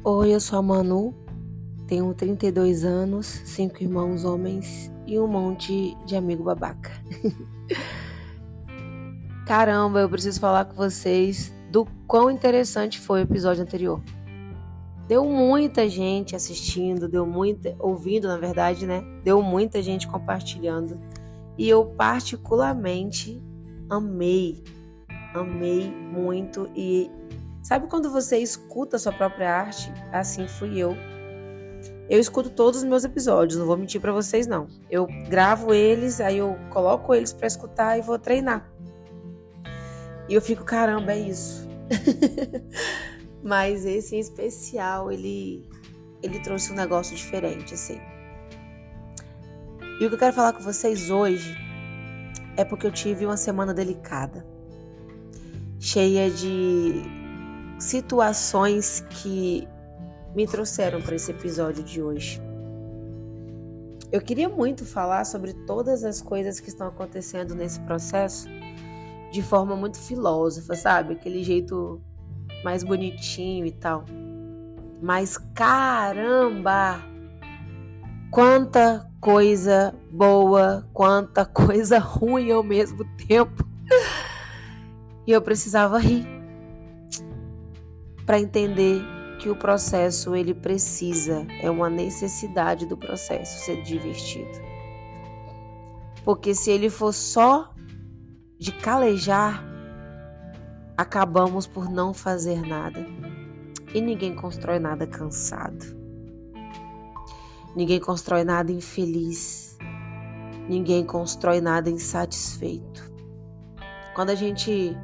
Oi, eu sou a Manu, tenho 32 anos, 5 irmãos homens e um monte de amigo babaca. Caramba, eu preciso falar com vocês do quão interessante foi o episódio anterior. Deu muita gente assistindo, ouvindo, na verdade, né? Deu muita gente compartilhando. E eu particularmente amei muito. E sabe quando você escuta a sua própria arte? Assim fui eu. Eu escuto todos os meus episódios, não vou mentir pra vocês não. Eu gravo eles, aí eu coloco eles pra escutar e vou treinar. E eu fico, caramba, é isso. Mas esse em especial, ele trouxe um negócio diferente, assim. E o que eu quero falar com vocês hoje é porque eu tive uma semana delicada, cheia de situações que me trouxeram para esse episódio de hoje. Eu queria muito falar sobre todas as coisas que estão acontecendo nesse processo de forma muito filósofa, sabe? Aquele jeito mais bonitinho e tal. Mas caramba! Quanta coisa boa, quanta coisa ruim ao mesmo tempo. E eu precisava rir para entender que o processo ele precisa, é uma necessidade do processo ser divertido. Porque se ele for só de calejar, acabamos por não fazer nada. E ninguém constrói nada cansado. Ninguém constrói nada infeliz. Ninguém constrói nada insatisfeito. Quando a gente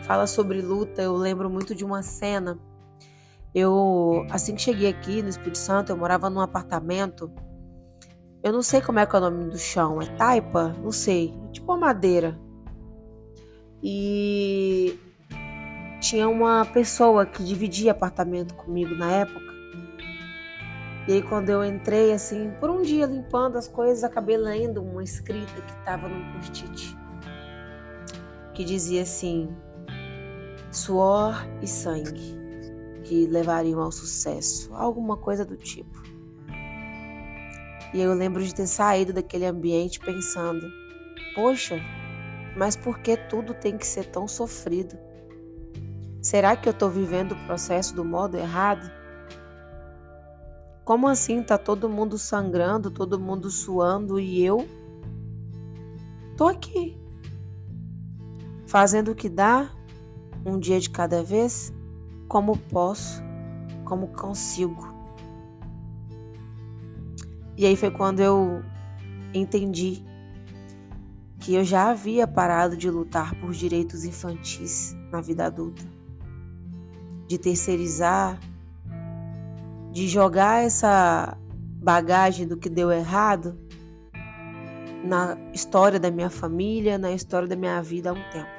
fala sobre luta, eu lembro muito de uma cena. Assim que cheguei aqui no Espírito Santo, eu morava num apartamento. Eu não sei como é que é o nome do chão. É taipa? Não sei. Tipo uma madeira. E tinha uma pessoa que dividia apartamento comigo na época. E aí quando eu entrei, assim, por um dia limpando as coisas, acabei lendo uma escrita que estava num post-it. Que dizia assim: suor e sangue que levariam ao sucesso, alguma coisa do tipo. E eu lembro de ter saído daquele ambiente pensando, poxa, mas por que tudo tem que ser tão sofrido? Será que eu estou vivendo o processo do modo errado? Como assim tá todo mundo sangrando, todo mundo suando e eu tô aqui, fazendo o que dá, um dia de cada vez, como posso, como consigo. E aí foi quando eu entendi que eu já havia parado de lutar por direitos infantis na vida adulta, de terceirizar, de jogar essa bagagem do que deu errado na história da minha família, na história da minha vida há um tempo.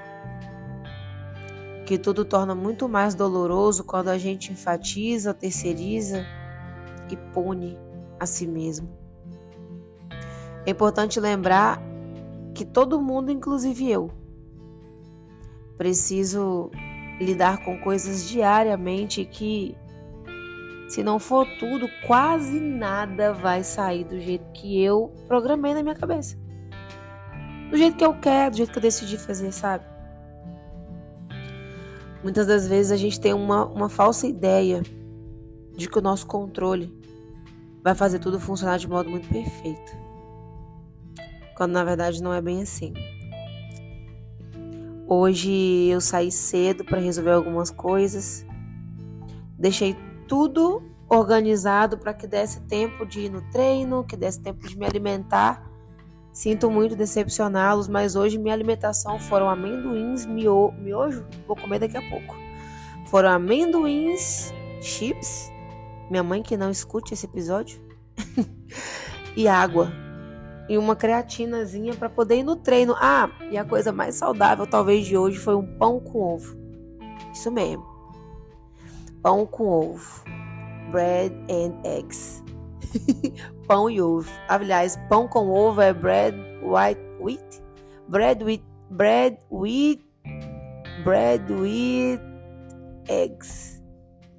Que tudo torna muito mais doloroso quando a gente enfatiza, terceiriza e pune a si mesmo. É importante lembrar que todo mundo, inclusive eu, preciso lidar com coisas diariamente que, se não for tudo, quase nada vai sair do jeito que eu programei na minha cabeça. Do jeito que eu quero, do jeito que eu decidi fazer, sabe? Muitas das vezes a gente tem uma falsa ideia de que o nosso controle vai fazer tudo funcionar de modo muito perfeito. Quando na verdade não é bem assim. Hoje eu saí cedo para resolver algumas coisas. Deixei tudo organizado para que desse tempo de ir no treino, que desse tempo de me alimentar. Sinto muito decepcioná-los, mas hoje minha alimentação foram amendoins, miojo, vou comer daqui a pouco. Foram amendoins, chips, minha mãe que não escute esse episódio, e água. E uma creatinazinha para poder ir no treino. Ah, e a coisa mais saudável talvez de hoje foi um pão com ovo. Isso mesmo. Pão com ovo. Bread and eggs. Pão e ovo. Aliás, pão com ovo é bread with eggs.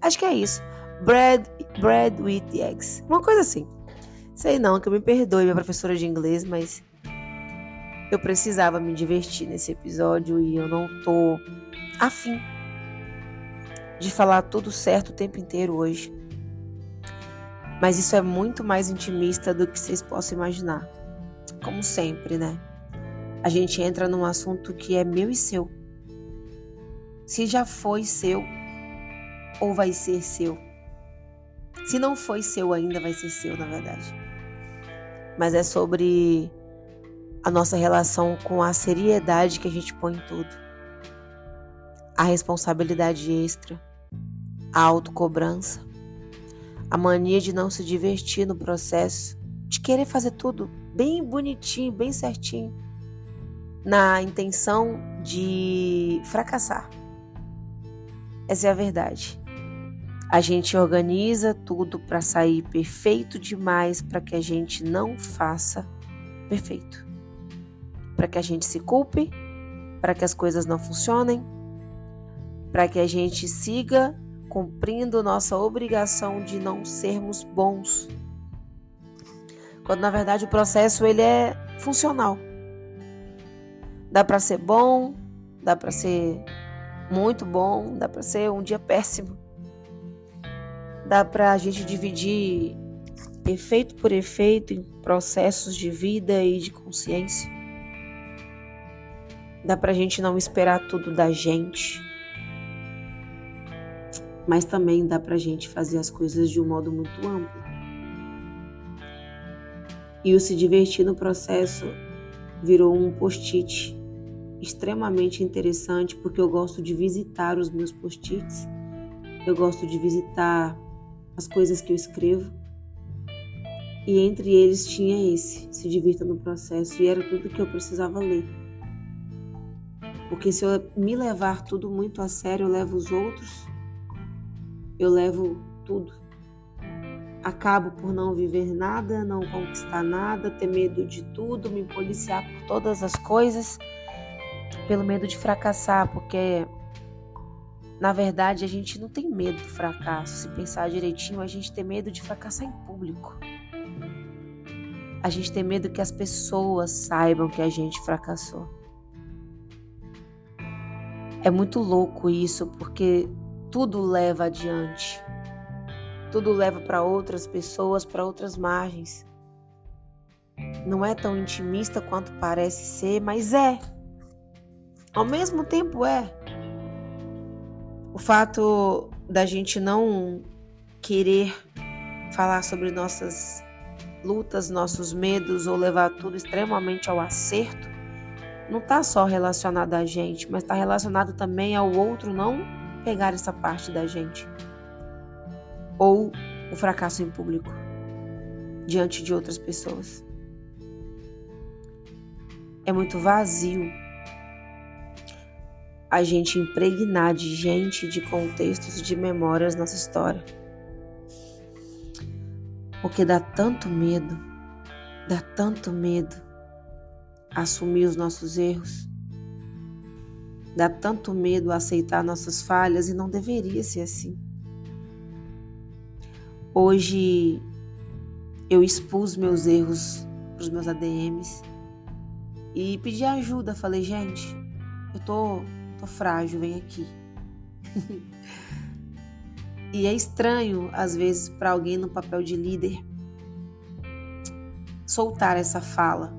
Acho que é isso. bread with eggs. Uma coisa assim. Sei não, que eu me perdoe, minha professora de inglês, mas eu precisava me divertir nesse episódio e eu não tô afim de falar tudo certo o tempo inteiro hoje. Mas isso é muito mais intimista do que vocês possam imaginar. Como sempre, né? A gente entra num assunto que é meu e seu. Se já foi seu ou vai ser seu. Se não foi seu ainda, vai ser seu, na verdade. Mas é sobre a nossa relação com a seriedade que a gente põe em tudo. A responsabilidade extra, a autocobrança, a mania de não se divertir no processo, de querer fazer tudo bem bonitinho, bem certinho, na intenção de fracassar. Essa é a verdade. A gente organiza tudo para sair perfeito demais para que a gente não faça perfeito. Para que a gente se culpe, para que as coisas não funcionem, para que a gente siga cumprindo nossa obrigação de não sermos bons. Quando na verdade o processo ele é funcional. Dá para ser bom, dá para ser muito bom, dá para ser um dia péssimo. Dá para a gente dividir efeito por efeito em processos de vida e de consciência. Dá para a gente não esperar tudo da gente. Mas também dá para a gente fazer as coisas de um modo muito amplo. E o se divertir no processo virou um post-it extremamente interessante, porque eu gosto de visitar os meus post-its. Eu gosto de visitar as coisas que eu escrevo. E entre eles tinha esse, se divirta no processo. E era tudo que eu precisava ler. Porque se eu me levar tudo muito a sério, eu levo os outros, eu levo tudo. Acabo por não viver nada, não conquistar nada, ter medo de tudo, me policiar por todas as coisas, pelo medo de fracassar, porque na verdade a gente não tem medo do fracasso. Se pensar direitinho, a gente tem medo de fracassar em público. A gente tem medo que as pessoas saibam que a gente fracassou. É muito louco isso, porque tudo leva adiante. Tudo leva para outras pessoas, para outras margens. Não é tão intimista quanto parece ser, mas é. Ao mesmo tempo é. O fato da gente não querer falar sobre nossas lutas, nossos medos ou levar tudo extremamente ao acerto, não está só relacionado a gente, mas está relacionado também ao outro não pegar essa parte da gente. Ou o fracasso em público, diante de outras pessoas. É muito vazio a gente impregnar de gente, de contextos e de memórias nossa história. Porque dá tanto medo assumir os nossos erros. Dá tanto medo aceitar nossas falhas e não deveria ser assim. Hoje eu expus meus erros para os meus ADMs e pedi ajuda. Falei, gente, eu tô frágil, vem aqui. E é estranho, às vezes, para alguém no papel de líder soltar essa fala,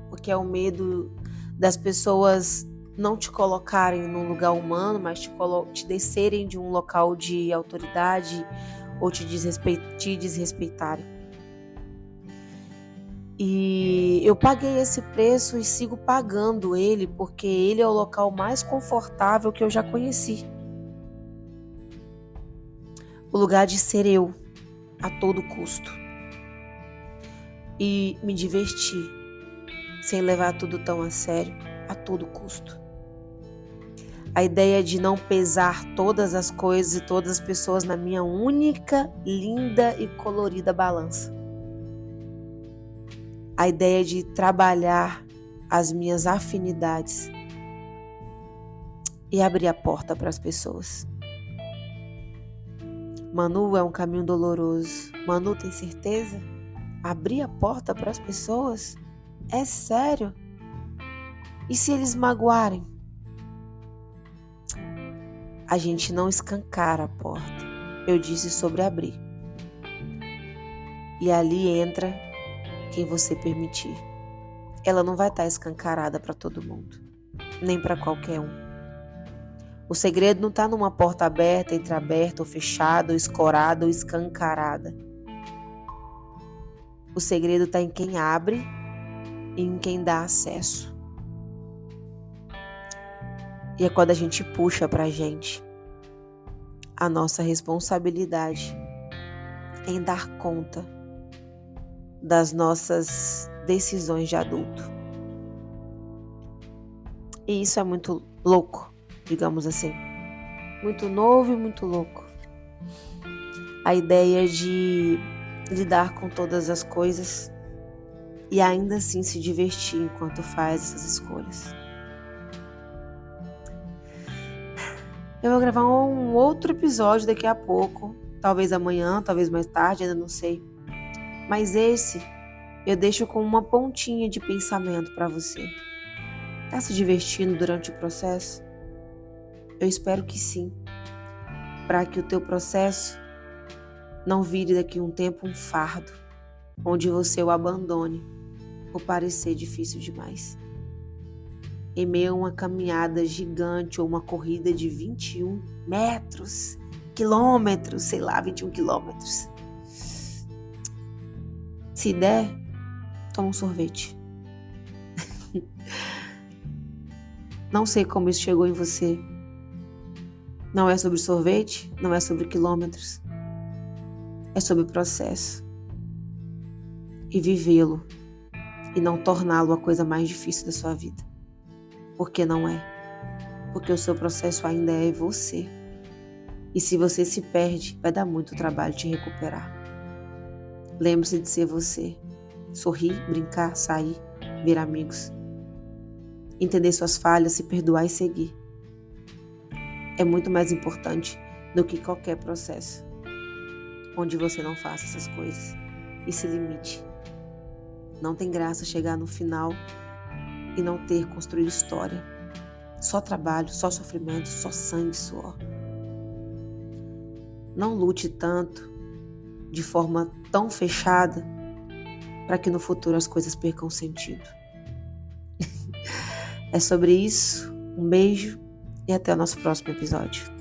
porque é o medo das pessoas não te colocarem num lugar humano, mas te descerem de um local de autoridade ou te desrespeitarem. E eu paguei esse preço e sigo pagando ele, porque ele é o local mais confortável que eu já conheci. O lugar de ser eu, a todo custo. E me divertir, sem levar tudo tão a sério, a todo custo. A ideia de não pesar todas as coisas e todas as pessoas na minha única, linda e colorida balança. A ideia de trabalhar as minhas afinidades e abrir a porta para as pessoas. Manu, é um caminho doloroso. Manu, tem certeza? Abrir a porta para as pessoas? É sério? E se eles magoarem? A gente não escancara a porta. Eu disse sobre abrir. E ali entra quem você permitir. Ela não vai estar escancarada para todo mundo, nem para qualquer um. O segredo não está numa porta aberta, entreaberta, ou fechada, ou escorada, ou escancarada. O segredo está em quem abre e em quem dá acesso. E é quando a gente puxa pra gente a nossa responsabilidade em dar conta das nossas decisões de adulto. E isso é muito louco, digamos assim. Muito novo e muito louco. A ideia de lidar com todas as coisas e ainda assim se divertir enquanto faz essas escolhas. Eu vou gravar um outro episódio daqui a pouco, talvez amanhã, talvez mais tarde, ainda não sei. Mas esse eu deixo com uma pontinha de pensamento para você. Tá se divertindo durante o processo? Eu espero que sim, para que o teu processo não vire daqui a um tempo um fardo, onde você o abandone por parecer difícil demais. Em meio a uma caminhada gigante ou uma corrida de 21 quilômetros, sei lá, 21 quilômetros. Se der, toma um sorvete. Não sei como isso chegou em você. Não é sobre sorvete, não é sobre quilômetros. É sobre processo. E vivê-lo. E não torná-lo a coisa mais difícil da sua vida. Porque não é. Porque o seu processo ainda é você. E se você se perde, vai dar muito trabalho te recuperar. Lembre-se de ser você. Sorrir, brincar, sair, ver amigos. Entender suas falhas, se perdoar e seguir. É muito mais importante do que qualquer processo onde você não faça essas coisas e se limite. Não tem graça chegar no final e não ter construído história. Só trabalho, só sofrimento, só sangue e suor. Não lute tanto, de forma tão fechada, para que no futuro as coisas percam sentido. É sobre isso. Um beijo e até o nosso próximo episódio.